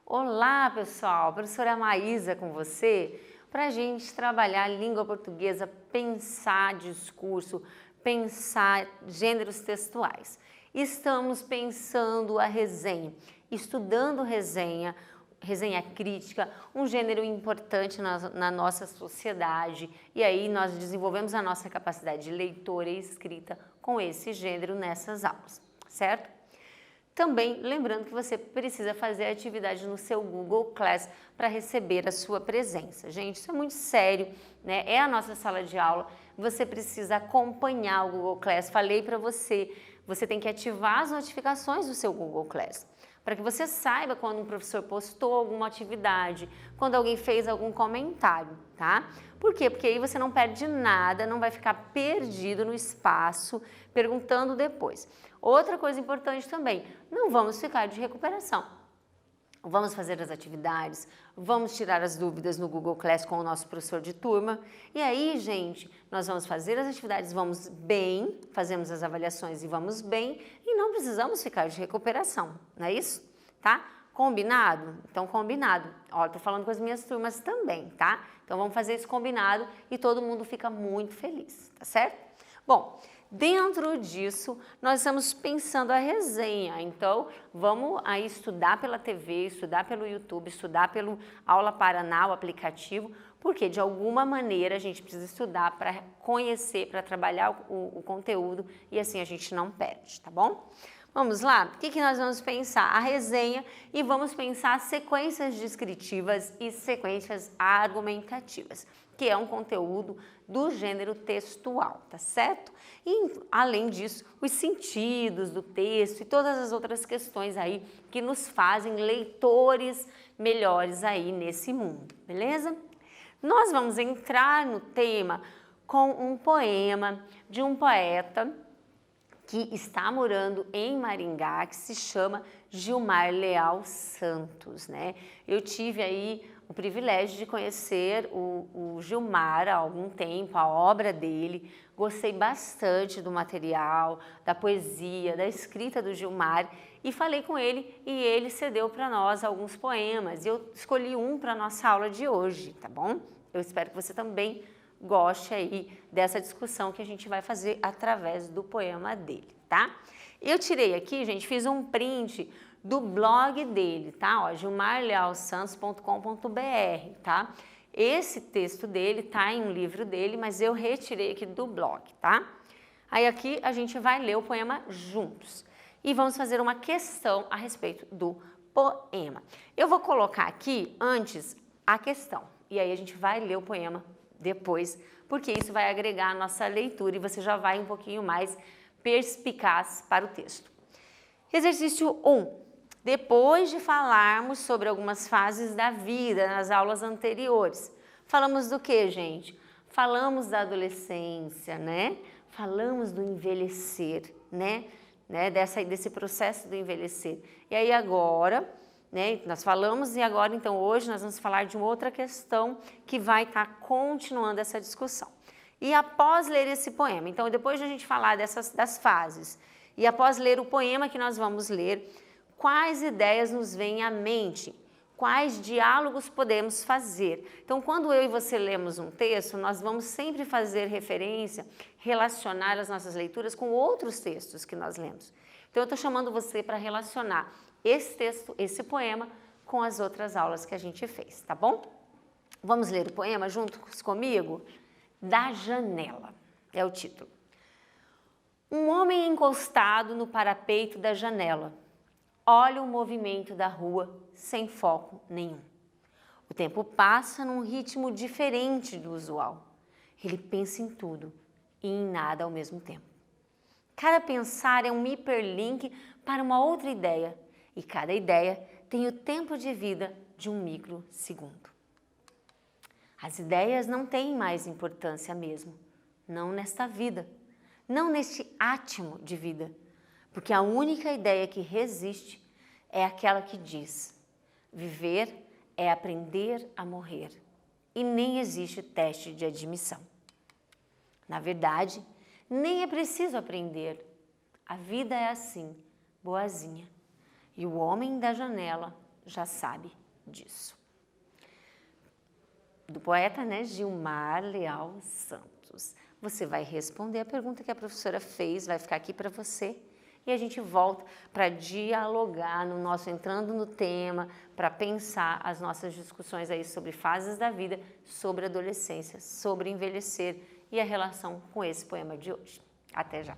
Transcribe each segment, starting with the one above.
Olá, pessoal! Professora Maísa com você para a gente trabalhar língua portuguesa, pensar discurso, pensar gêneros textuais. Estamos pensando a resenha, estudando resenha, resenha crítica, um gênero importante na nossa sociedade, e aí nós desenvolvemos a nossa capacidade de leitura e escrita com esse gênero nessas aulas, certo? Também lembrando que você precisa fazer atividade no seu Google Class para receber a sua presença. Gente, isso é muito sério, né? É a nossa sala de aula, você precisa acompanhar o Google Class. Falei para você, você tem que ativar as notificações do seu Google Class, para que você saiba quando um professor postou alguma atividade, quando alguém fez algum comentário, tá? Por quê? Porque aí você não perde nada, não vai ficar perdido no espaço, perguntando depois. Outra coisa importante também, não vamos ficar de recuperação. Vamos fazer as atividades, vamos tirar as dúvidas no Google Class com o nosso professor de turma. E aí, gente, nós vamos fazer as atividades, vamos bem, fazemos as avaliações e vamos bem, e não precisamos ficar de recuperação, não é isso? Tá? Combinado? Então, combinado. Ó, tô falando com as minhas turmas também, tá? Então, vamos fazer esse combinado e todo mundo fica muito feliz, tá certo? Bom, dentro disso, nós estamos pensando a resenha, então vamos aí estudar pela TV, estudar pelo YouTube, estudar pelo Aula Paraná, o aplicativo, porque de alguma maneira a gente precisa estudar para conhecer, para trabalhar o conteúdo e assim a gente não perde, tá bom? Vamos lá? O que nós vamos pensar? A resenha e vamos pensar sequências descritivas e sequências argumentativas, que é um conteúdo do gênero textual, tá certo? E, além disso, os sentidos do texto e todas as outras questões aí que nos fazem leitores melhores aí nesse mundo, beleza? Nós vamos entrar no tema com um poema de um poeta que está morando em Maringá, que se chama Gilmar Leal Santos, né? Eu tive aí o privilégio de conhecer o Gilmar há algum tempo, a obra dele, gostei bastante do material, da poesia, da escrita do Gilmar e falei com ele e ele cedeu para nós alguns poemas e eu escolhi um para a nossa aula de hoje, tá bom? Eu espero que você também goste aí dessa discussão que a gente vai fazer através do poema dele, tá? Eu tirei aqui, gente, fiz um print do blog dele, tá? Ó, gilmarlealsantos.com.br, tá? Esse texto dele tá em um livro dele, mas eu retirei aqui do blog, tá? Aí aqui a gente vai ler o poema juntos e vamos fazer uma questão a respeito do poema. Eu vou colocar aqui antes a questão e aí a gente vai ler o poema depois, porque isso vai agregar a nossa leitura e você já vai um pouquinho mais perspicaz para o texto. Exercício 1. Depois de falarmos sobre algumas fases da vida nas aulas anteriores, falamos do que, gente? Falamos da adolescência, né? Falamos do envelhecer, né? Desse processo do envelhecer. E aí agora, né, nós falamos e agora, então, hoje nós vamos falar de uma outra questão que vai estar continuando essa discussão. E após ler esse poema, então, depois de a gente falar das fases, e após ler o poema que nós vamos ler, quais ideias nos vêm à mente? Quais diálogos podemos fazer? Então, quando eu e você lemos um texto, nós vamos sempre fazer referência, relacionar as nossas leituras com outros textos que nós lemos. Então, eu estou chamando você para relacionar esse texto, esse poema, com as outras aulas que a gente fez, tá bom? Vamos ler o poema juntos comigo? Da Janela, é o título. Um homem encostado no parapeito da janela olha o movimento da rua sem foco nenhum. O tempo passa num ritmo diferente do usual. Ele pensa em tudo e em nada ao mesmo tempo. Cada pensar é um hiperlink para uma outra ideia e cada ideia tem o tempo de vida de um microsegundo. As ideias não têm mais importância mesmo, não nesta vida, não neste átimo de vida, porque a única ideia que resiste é aquela que diz: viver é aprender a morrer, e nem existe teste de admissão. Na verdade, nem é preciso aprender. A vida é assim, boazinha. E o homem da janela já sabe disso. Do poeta, né, Gilmar Leal Santos. Você vai responder a pergunta que a professora fez, vai ficar aqui para você. E a gente volta para dialogar no nosso Entrando no Tema, para pensar as nossas discussões aí sobre fases da vida, sobre adolescência, sobre envelhecer e a relação com esse poema de hoje. Até já!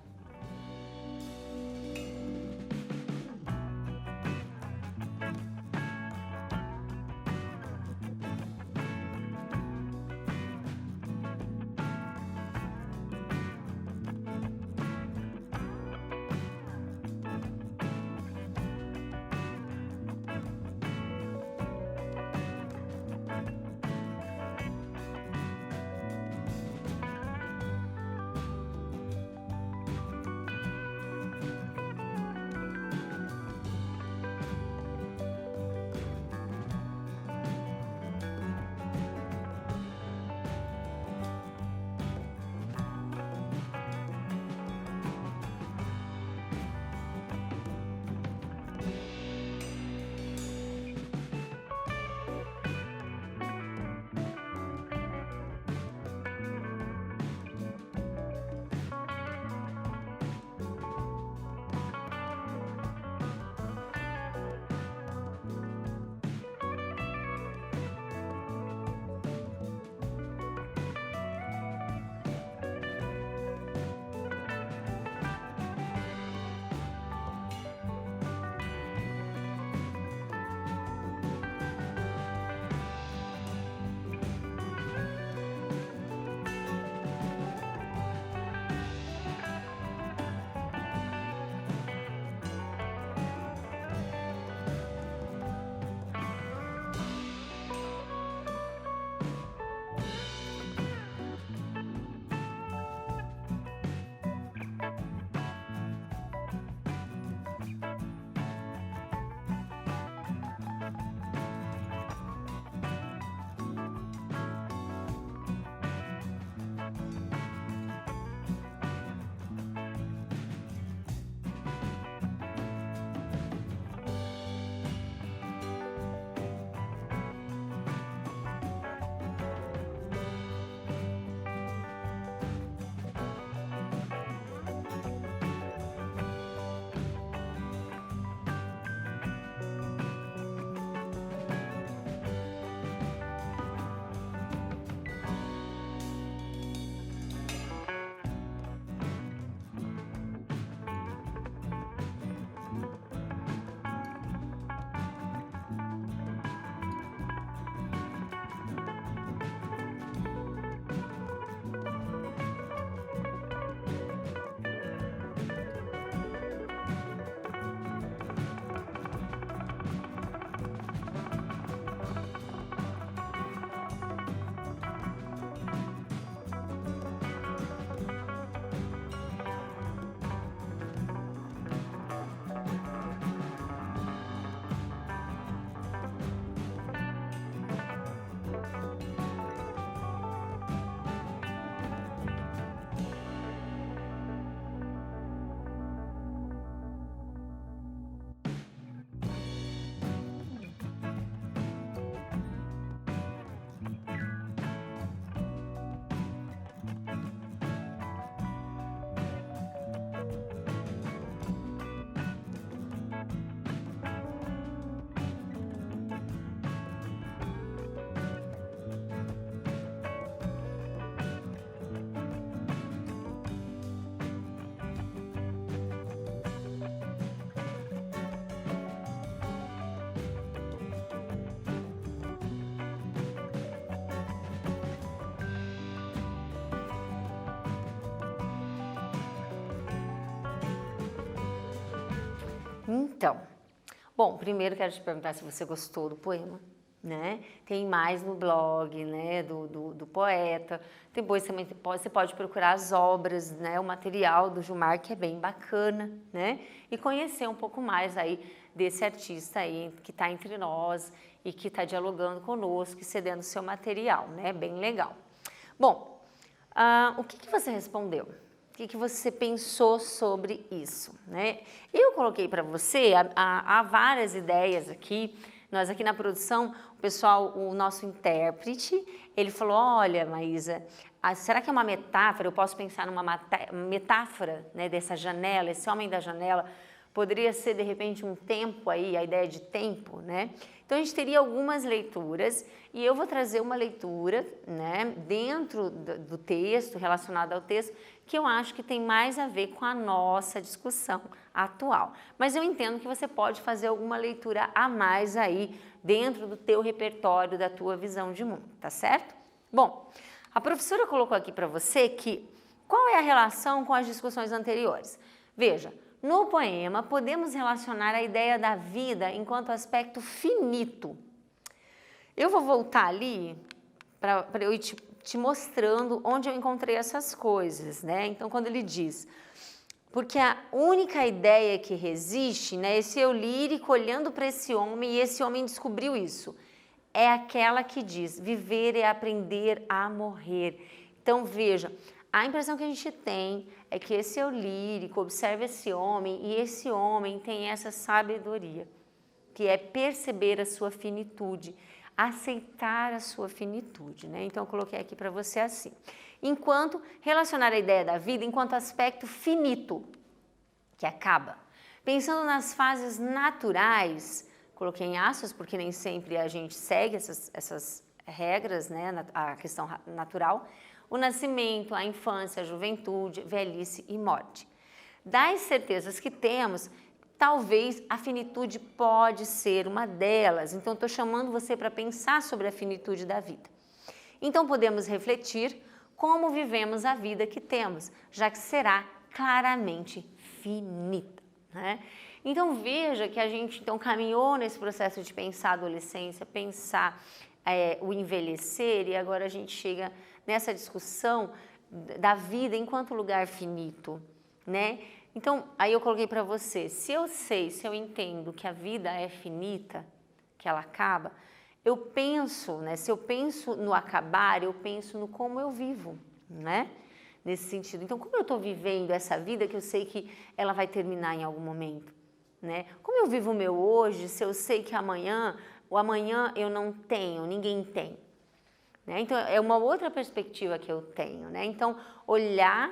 Então, bom, primeiro quero te perguntar se você gostou do poema, né? Tem mais no blog, né, do poeta. Depois também você pode procurar as obras, né, o material do Gilmar, que é bem bacana, né? E conhecer um pouco mais aí desse artista aí que está entre nós e que está dialogando conosco e cedendo seu material, né? Bem legal. Bom, O que você respondeu? O que você pensou sobre isso, né? Eu coloquei para você, há várias ideias aqui. Nós aqui na produção, o pessoal, o nosso intérprete, ele falou, olha, Maísa, será que é uma metáfora? Eu posso pensar numa metáfora, né, dessa janela, esse homem da janela, poderia ser de repente um tempo aí, a ideia de tempo, né? Então a gente teria algumas leituras e eu vou trazer uma leitura, né, dentro do texto, relacionada ao texto, que eu acho que tem mais a ver com a nossa discussão atual. Mas eu entendo que você pode fazer alguma leitura a mais aí dentro do teu repertório, da tua visão de mundo, tá certo? Bom, a professora colocou aqui para você que qual é a relação com as discussões anteriores? Veja, no poema podemos relacionar a ideia da vida enquanto aspecto finito. Eu vou voltar ali para eu ir te mostrando onde eu encontrei essas coisas, né? Então, quando ele diz, porque a única ideia que resiste, né, esse eu lírico olhando para esse homem, e esse homem descobriu isso, é aquela que diz, viver é aprender a morrer. Então, veja, a impressão que a gente tem é que esse eu lírico observa esse homem, e esse homem tem essa sabedoria, que é perceber a sua finitude, aceitar a sua finitude, né? Então, eu coloquei aqui para você assim. Enquanto relacionar a ideia da vida enquanto aspecto finito, que acaba. Pensando nas fases naturais, coloquei em aspas porque nem sempre a gente segue essas regras, né? A questão natural. O nascimento, a infância, a juventude, velhice e morte. Das certezas que temos, talvez a finitude pode ser uma delas. Então, estou chamando você para pensar sobre a finitude da vida. Então, podemos refletir como vivemos a vida que temos, já que será claramente finita, né? Então, veja que a gente então caminhou nesse processo de pensar a adolescência, pensar o envelhecer, e agora a gente chega nessa discussão da vida enquanto lugar finito, né? Então, aí eu coloquei para você, se eu entendo que a vida é finita, que ela acaba, eu penso, né? Se eu penso no acabar, eu penso no como eu vivo, né? Nesse sentido. Então, como eu estou vivendo essa vida que eu sei que ela vai terminar em algum momento, né? Como eu vivo o meu hoje, se eu sei que o amanhã eu não tenho, ninguém tem. Né? Então, é uma outra perspectiva que eu tenho, né? Então,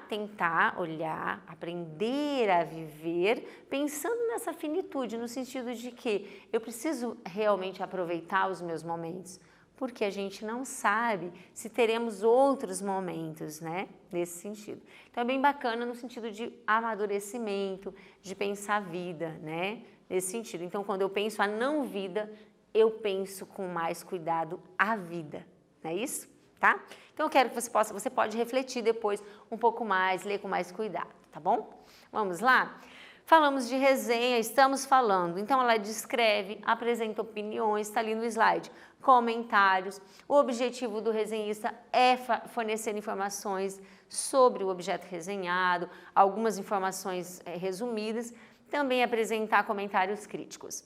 tentar olhar, aprender a viver, pensando nessa finitude, no sentido de que eu preciso realmente aproveitar os meus momentos, porque a gente não sabe se teremos outros momentos, né? Nesse sentido. Então, é bem bacana no sentido de amadurecimento, de pensar a vida, né? Nesse sentido. Então, quando eu penso a não vida, eu penso com mais cuidado a vida. Não é isso? Tá? Então, eu quero que você pode refletir depois um pouco mais, ler com mais cuidado, tá bom? Vamos lá? Falamos de resenha, estamos falando. Então, ela descreve, apresenta opiniões, está ali no slide, comentários. O objetivo do resenhista é fornecer informações sobre o objeto resenhado, algumas informações resumidas, também apresentar comentários críticos.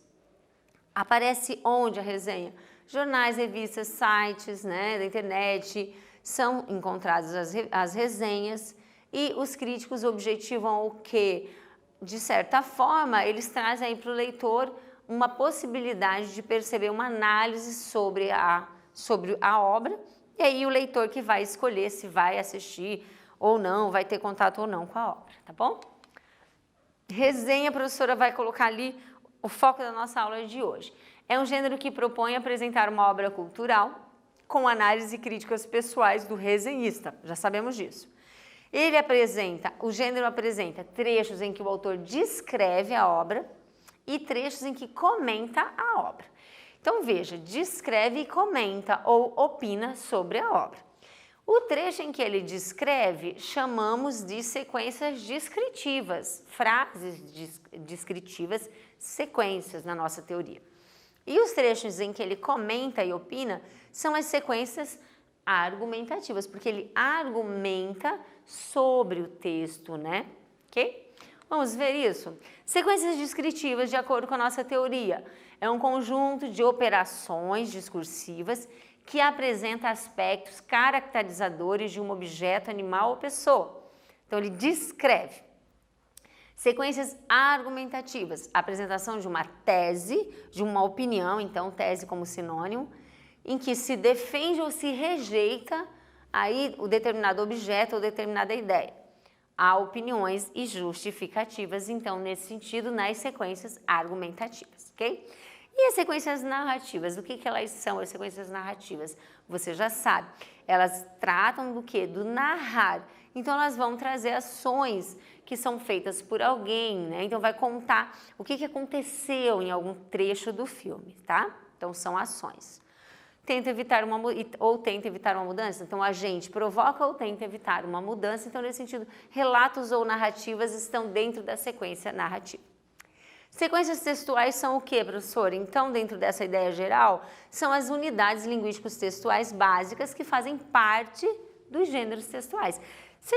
Aparece onde a resenha? Jornais, revistas, sites, né, da internet, são encontradas as resenhas, e os críticos objetivam o quê? De certa forma, eles trazem aí para o leitor uma possibilidade de perceber uma análise sobre a obra, e aí o leitor que vai escolher se vai assistir ou não, vai ter contato ou não com a obra, tá bom? Resenha, a professora vai colocar ali o foco da nossa aula de hoje. É um gênero que propõe apresentar uma obra cultural com análise e críticas pessoais do resenhista, já sabemos disso. O gênero apresenta trechos em que o autor descreve a obra e trechos em que comenta a obra. Então veja, descreve e comenta ou opina sobre a obra. O trecho em que ele descreve chamamos de sequências descritivas, frases descritivas, sequências na nossa teoria. E os trechos em que ele comenta e opina são as sequências argumentativas, porque ele argumenta sobre o texto, né? Ok? Vamos ver isso? Sequências descritivas, de acordo com a nossa teoria, é um conjunto de operações discursivas que apresenta aspectos caracterizadores de um objeto, animal ou pessoa. Então, ele descreve. Sequências argumentativas, apresentação de uma tese, de uma opinião, então tese como sinônimo, em que se defende ou se rejeita aí o determinado objeto ou determinada ideia. Há opiniões e justificativas, então, nesse sentido, nas sequências argumentativas, ok? E as sequências narrativas, o que elas são, as sequências narrativas? Você já sabe, elas tratam do quê? Do narrar. Então, elas vão trazer ações que são feitas por alguém, né? Então, vai contar o que aconteceu em algum trecho do filme, tá? Então, são ações. Tenta evitar tenta evitar uma mudança, então a gente provoca ou tenta evitar uma mudança, então nesse sentido, relatos ou narrativas estão dentro da sequência narrativa. Sequências textuais são o que, professor? Então, dentro dessa ideia geral, são as unidades linguísticos textuais básicas que fazem parte dos gêneros textuais. Se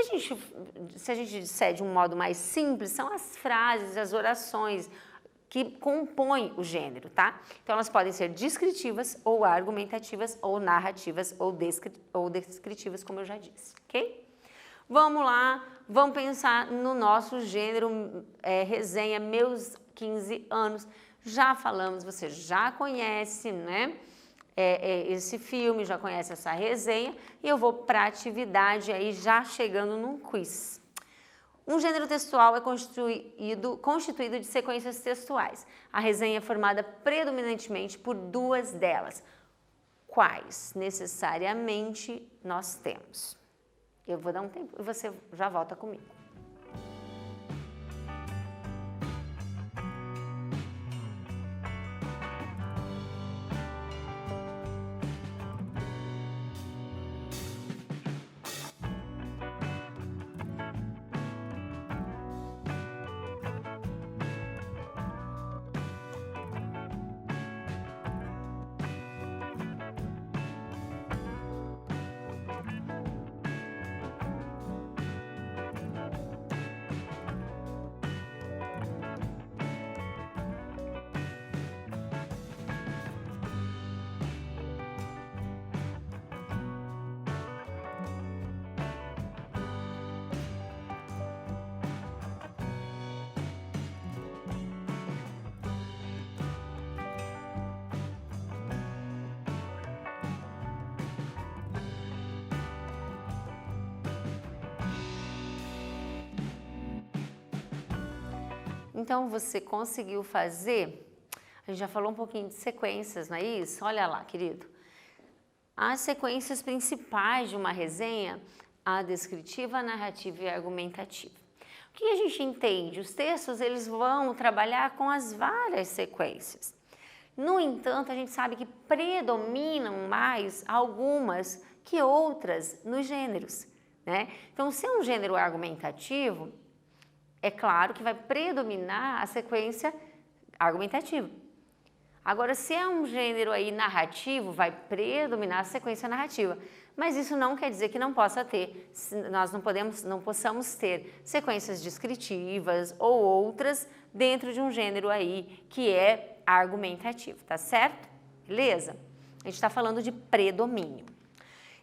a gente disser de um modo mais simples, são as frases, as orações, que compõem o gênero, tá? Então, elas podem ser descritivas, ou argumentativas, ou narrativas, ou descritivas, como eu já disse, ok? Vamos lá, vamos pensar no nosso gênero resenha Meus 15 Anos. Já falamos, você já conhece, né? Esse filme, já conhece essa resenha, e eu vou para a atividade aí, já chegando num quiz. Um gênero textual é constituído de sequências textuais. A resenha é formada predominantemente por duas delas. Quais necessariamente nós temos? Eu vou dar um tempo e você já volta comigo. Então, você conseguiu fazer? A gente já falou um pouquinho de sequências, não é isso? Olha lá, querido. As sequências principais de uma resenha, a descritiva, a narrativa e a argumentativa. O que a gente entende? Os textos, eles vão trabalhar com as várias sequências. No entanto, a gente sabe que predominam mais algumas que outras nos gêneros, né? Então, se é um gênero argumentativo, é claro que vai predominar a sequência argumentativa. Agora, se é um gênero aí narrativo, vai predominar a sequência narrativa. Mas isso não quer dizer que não possa ter, nós não possamos ter sequências descritivas ou outras dentro de um gênero aí que é argumentativo, tá certo? Beleza? A gente está falando de predomínio.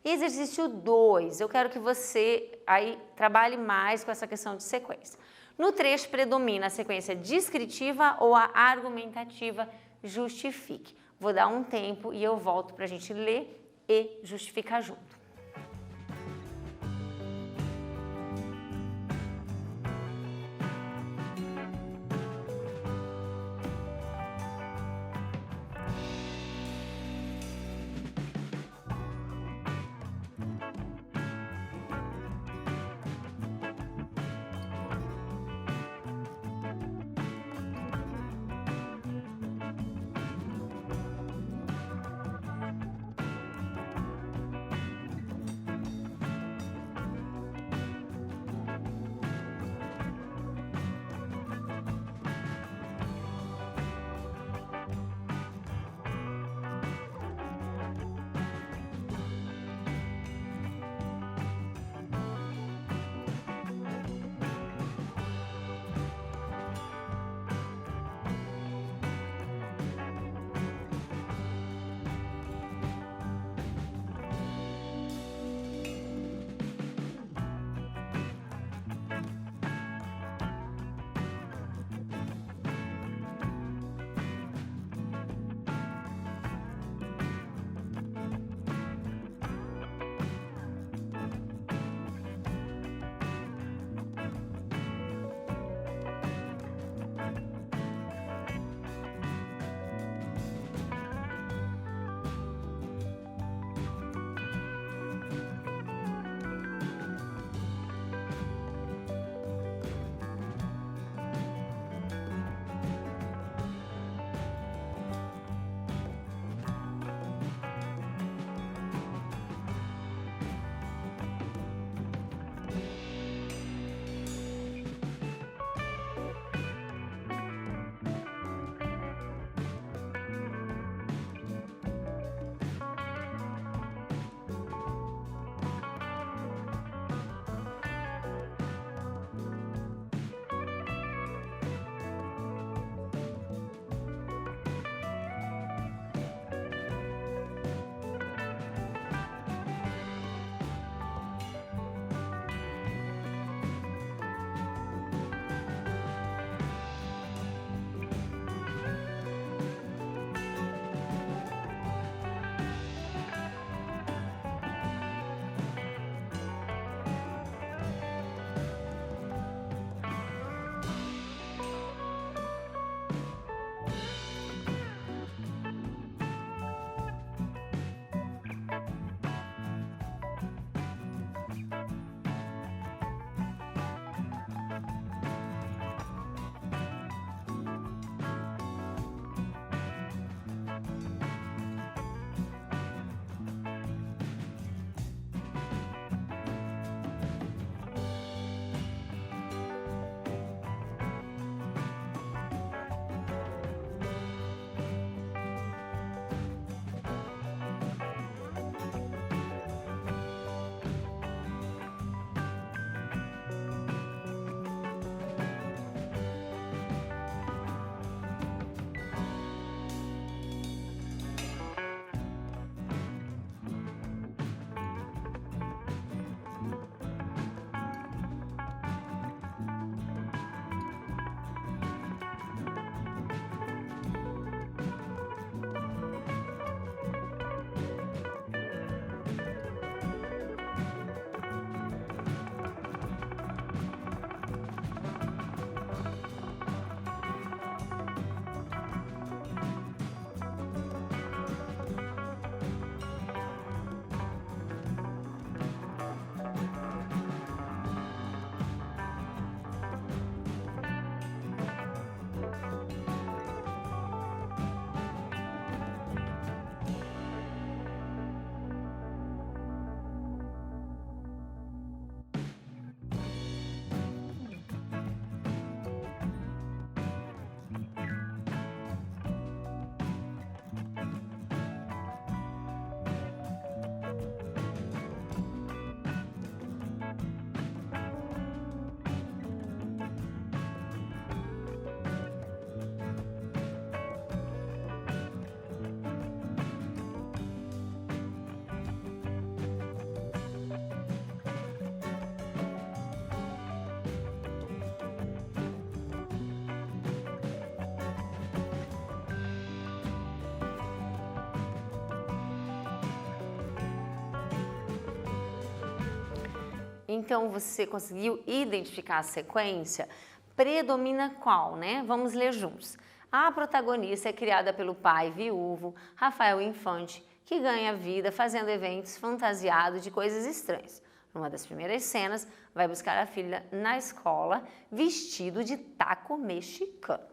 Exercício 2, eu quero que você aí trabalhe mais com essa questão de sequência. No trecho predomina a sequência descritiva ou a argumentativa? Justifique. Vou dar um tempo e eu volto para a gente ler e justificar junto. Então, você conseguiu identificar a sequência? Predomina qual, né? Vamos ler juntos. A protagonista é criada pelo pai viúvo, Rafael Infante, que ganha vida fazendo eventos fantasiados de coisas estranhas. Numa das primeiras cenas, vai buscar a filha na escola vestido de taco mexicano.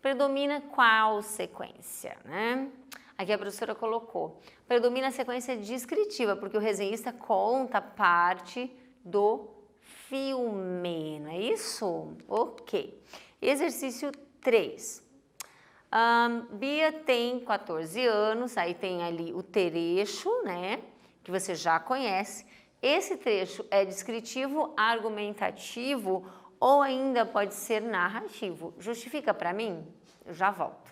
Predomina qual sequência, né? Aqui a professora colocou. Predomina a sequência descritiva, porque o resenhista conta parte do filme, não é isso? Ok. Exercício 3. Bia tem 14 anos, aí tem ali o trecho, né? Que você já conhece. Esse trecho é descritivo, argumentativo ou ainda pode ser narrativo. Justifica para mim? Eu já volto.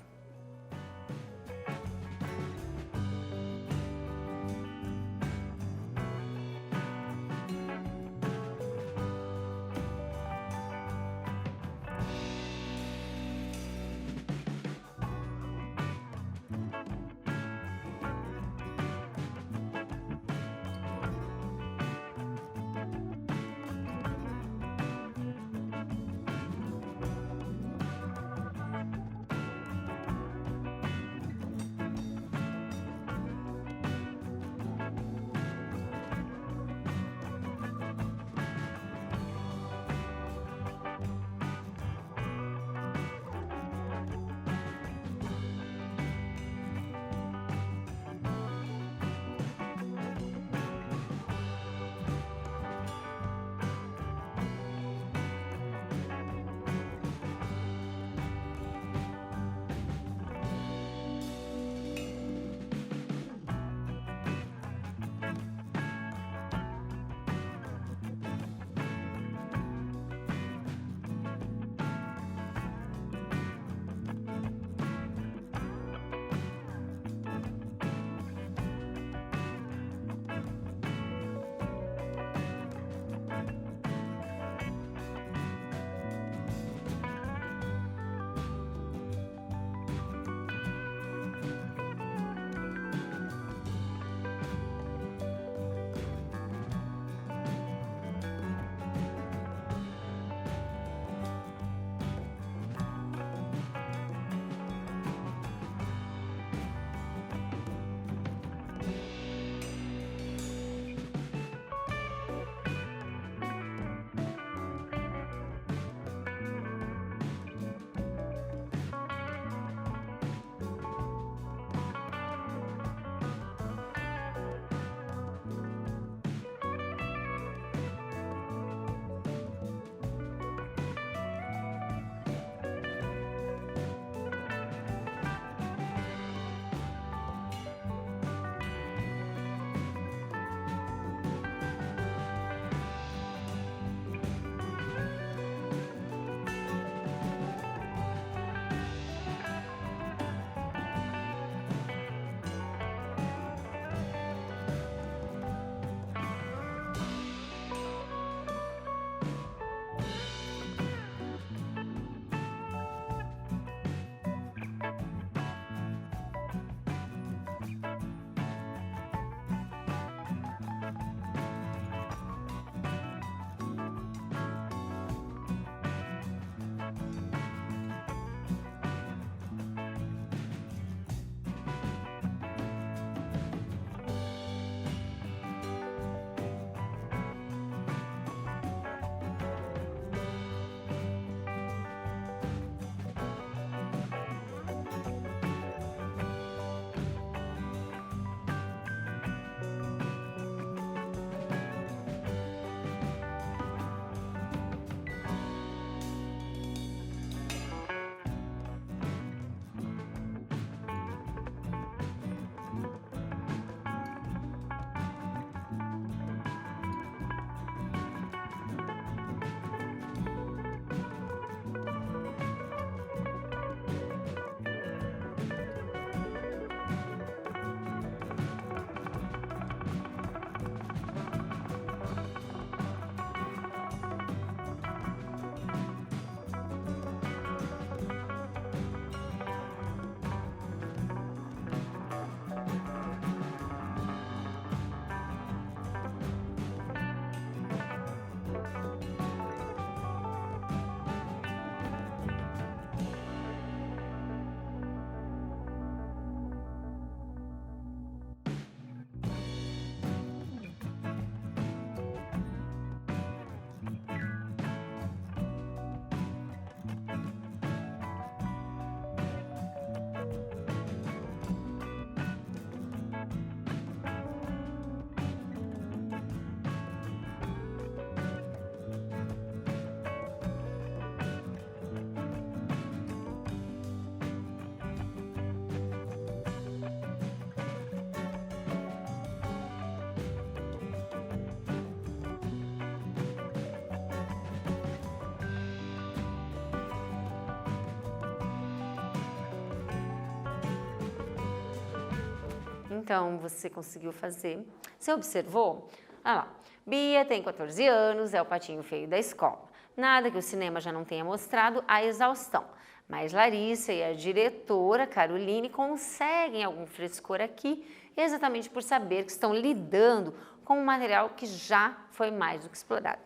Então, você conseguiu fazer. Você observou? Olha lá. Bia tem 14 anos, é o patinho feio da escola. Nada que o cinema já não tenha mostrado a exaustão. Mas Larissa e a diretora, Caroline, conseguem algum frescor aqui, exatamente por saber que estão lidando com um material que já foi mais do que explorado.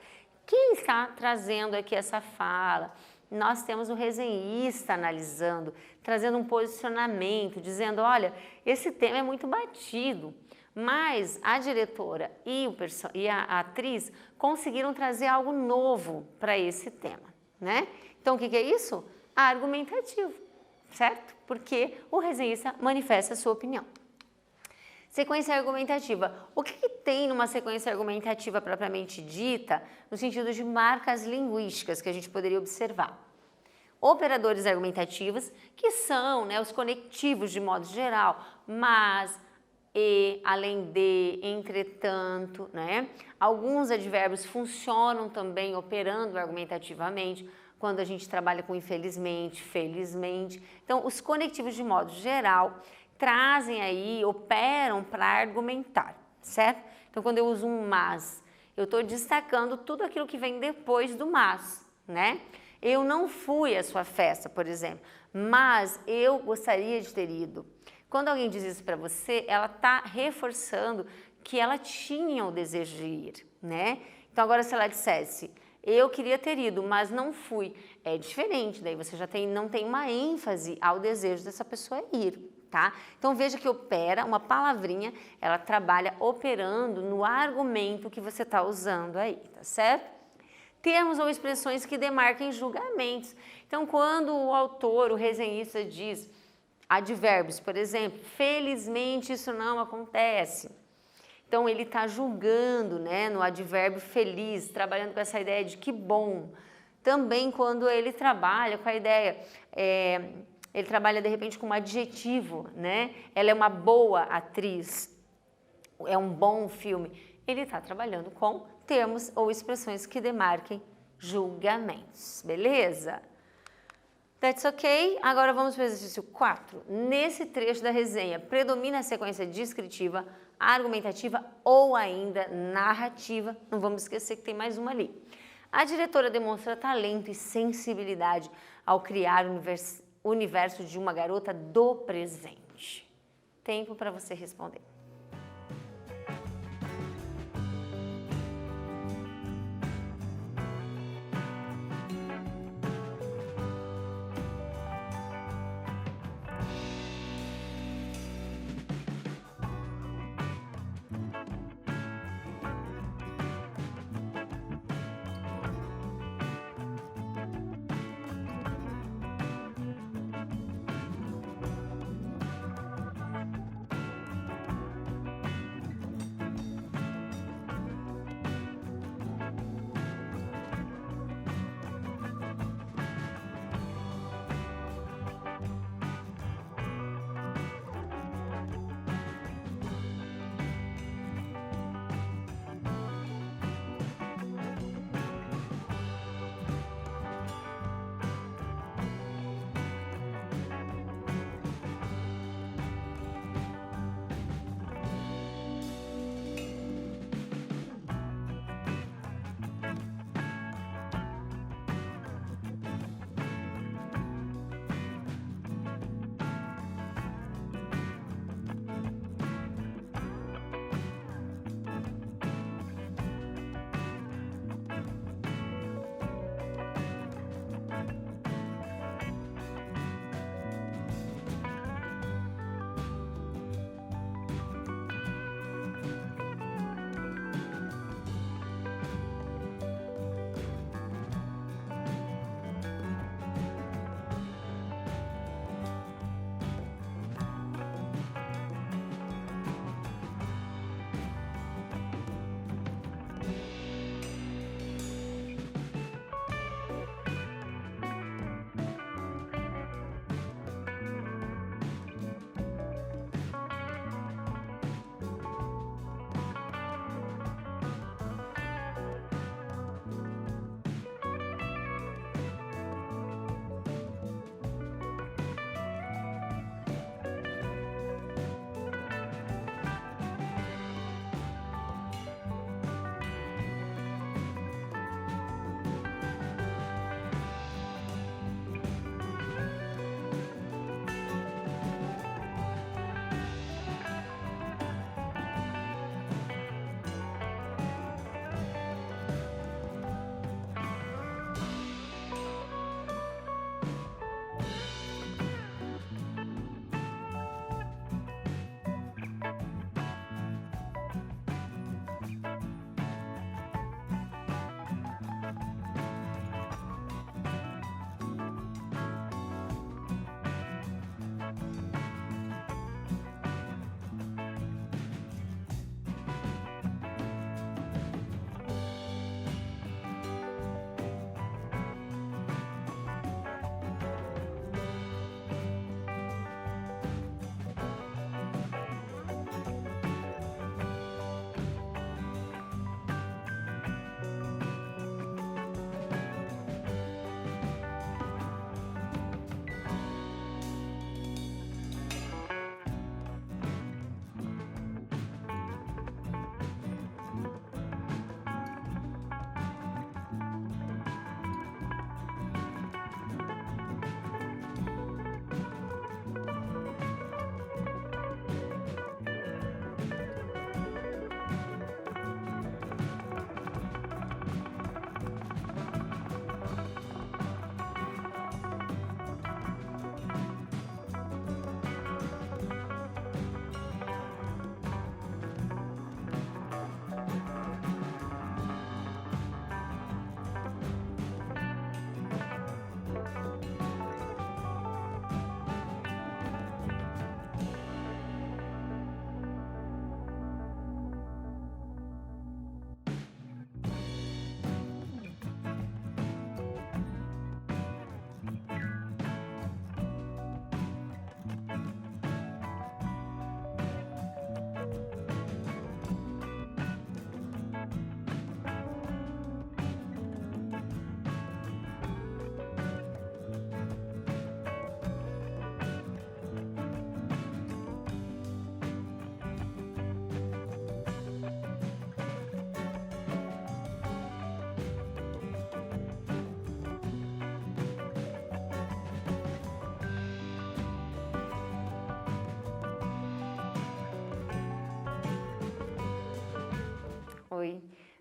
Quem está trazendo aqui essa fala? Nós temos o resenhista analisando, trazendo um posicionamento, dizendo, olha, esse tema é muito batido, mas a diretora e a atriz conseguiram trazer algo novo para esse tema, né? Então, o que é isso? Argumentativo, certo? Porque o resenhista manifesta a sua opinião. Sequência argumentativa. O que tem numa sequência argumentativa propriamente dita, no sentido de marcas linguísticas que a gente poderia observar? Operadores argumentativos, que são, né, os conectivos de modo geral, mas, e, além de, entretanto, né? Alguns advérbios funcionam também operando argumentativamente, quando a gente trabalha com infelizmente, felizmente. Então, os conectivos de modo geral trazem aí, operam para argumentar, certo? Então, quando eu uso um mas, eu estou destacando tudo aquilo que vem depois do mas, né? Eu não fui à sua festa, por exemplo, mas eu gostaria de ter ido. Quando alguém diz isso para você, ela está reforçando que ela tinha o desejo de ir, né? Então, agora se ela dissesse, eu queria ter ido, mas não fui, é diferente, daí você já não tem uma ênfase ao desejo dessa pessoa ir, tá? Então, veja que opera, uma palavrinha, ela trabalha operando no argumento que você está usando aí, tá certo? Termos ou expressões que demarquem julgamentos. Então, quando o autor, o resenhista diz advérbios, por exemplo, felizmente isso não acontece. Então, ele está julgando, né, no advérbio feliz, trabalhando com essa ideia de que bom. Também quando ele trabalha com a ideia, ele trabalha de repente com um adjetivo, né? Ela é uma boa atriz, é um bom filme. Ele está trabalhando com termos ou expressões que demarquem julgamentos, beleza? That's ok? Agora vamos para o exercício 4. Nesse trecho da resenha, predomina a sequência descritiva, argumentativa ou ainda narrativa. Não vamos esquecer que tem mais uma ali. A diretora demonstra talento e sensibilidade ao criar o universo de uma garota do presente. Tempo para você responder.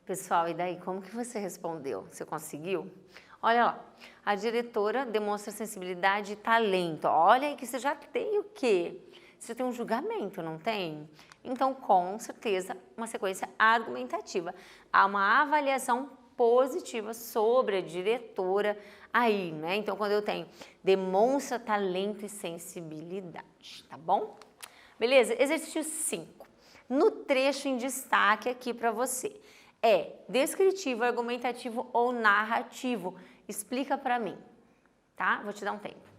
Pessoal, e daí, como que você respondeu? Você conseguiu? Olha lá, a diretora demonstra sensibilidade e talento. Olha aí que você já tem o quê? Você tem um julgamento, não tem? Então, com certeza, uma sequência argumentativa. Há uma avaliação positiva sobre a diretora aí, né? Então, quando eu tenho demonstra talento e sensibilidade, tá bom? Beleza? Exercício 5. No trecho em destaque aqui para você. É descritivo, argumentativo ou narrativo? Explica para mim, tá? Vou te dar um tempo.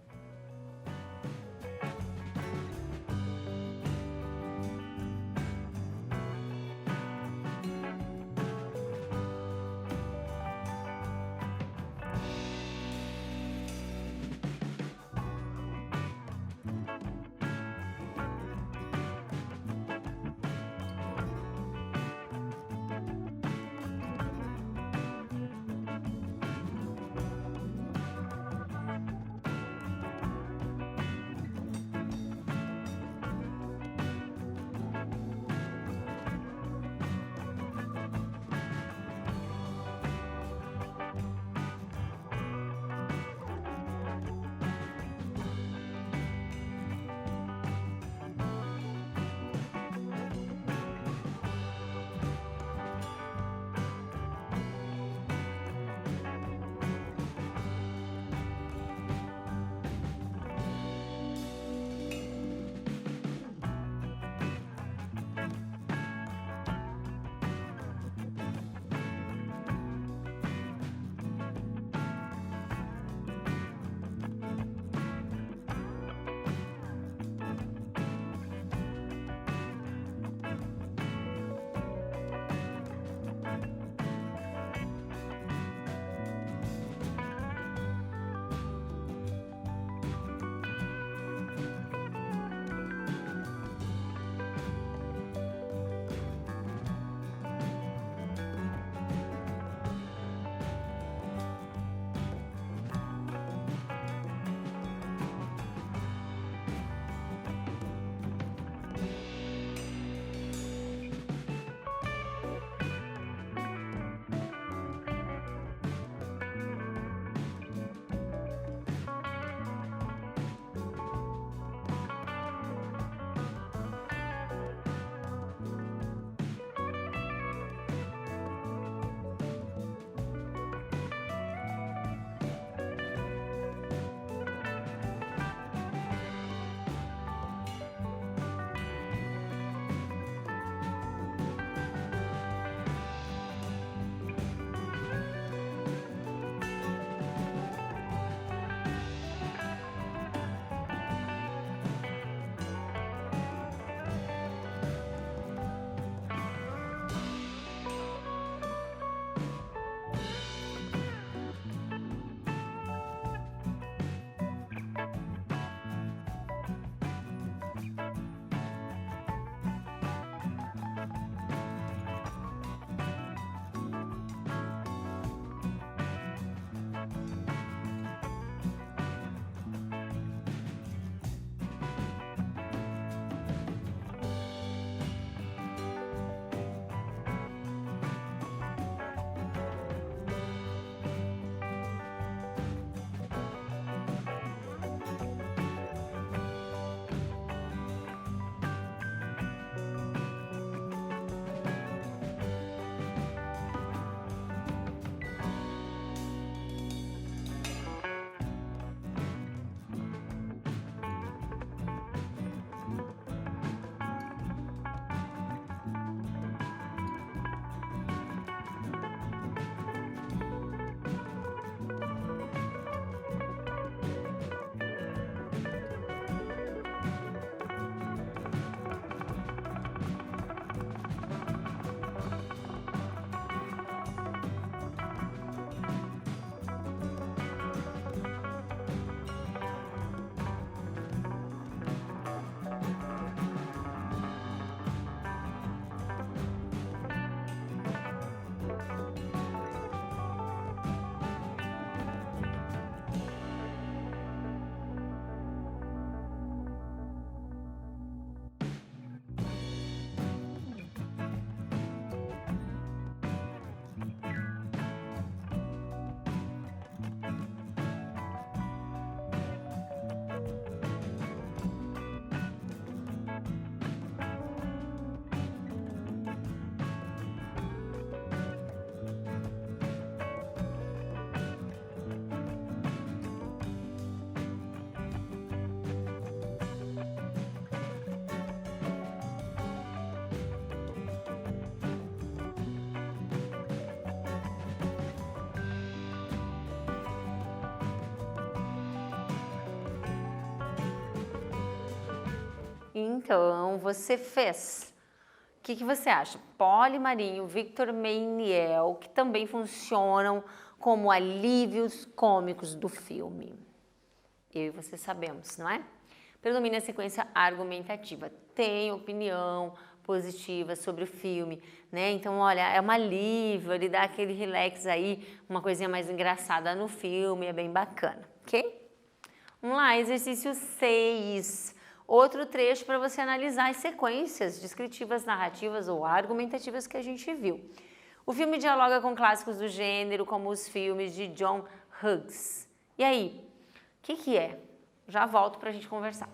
Então, você fez. O que você acha? Polly Marinho, Victor Meiniel, que também funcionam como alívios cômicos do filme. Eu e você sabemos, não é? Predomina a sequência argumentativa. Tem opinião positiva sobre o filme, né? Então, olha, é um alívio, ele dá aquele relax aí, uma coisinha mais engraçada no filme, é bem bacana, ok? Vamos lá, exercício 6. Outro trecho para você analisar as sequências descritivas, narrativas ou argumentativas que a gente viu. O filme dialoga com clássicos do gênero, como os filmes de John Hughes. E aí, o que é? Já volto para a gente conversar.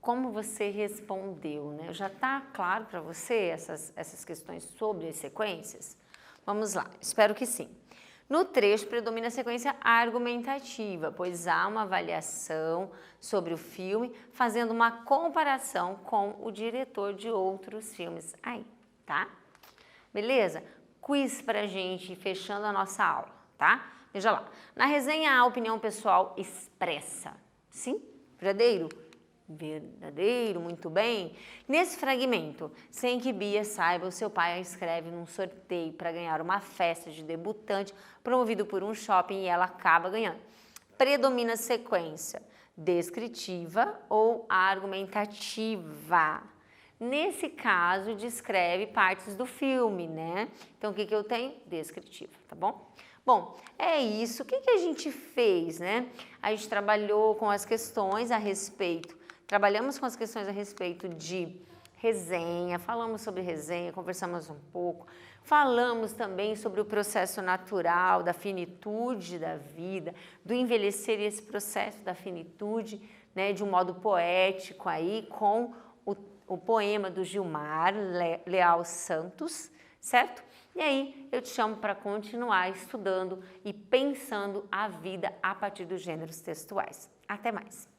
como você respondeu, né? Já está claro para você essas questões sobre as sequências? Vamos lá, espero que sim. No trecho predomina a sequência argumentativa, pois há uma avaliação sobre o filme, fazendo uma comparação com o diretor de outros filmes aí, tá? Beleza? Quiz pra gente, fechando a nossa aula, tá? Veja lá. Na resenha, a opinião pessoal expressa. Sim? Verdadeiro? Verdadeiro, muito bem. Nesse fragmento, sem que Bia saiba, o seu pai a inscreve num sorteio para ganhar uma festa de debutante promovido por um shopping e ela acaba ganhando. Predomina a sequência descritiva ou argumentativa. Nesse caso, descreve partes do filme, né? Então, o que eu tenho? Descritiva, tá bom? Bom, é isso. O que a gente fez, né? A gente trabalhou com as questões a respeito, trabalhamos com as questões a respeito de resenha, falamos sobre resenha, conversamos um pouco, falamos também sobre o processo natural da finitude da vida, do envelhecer e esse processo da finitude, né, de um modo poético aí, com o poema do Gilmar Leal Santos, certo? E aí eu te chamo para continuar estudando e pensando a vida a partir dos gêneros textuais. Até mais!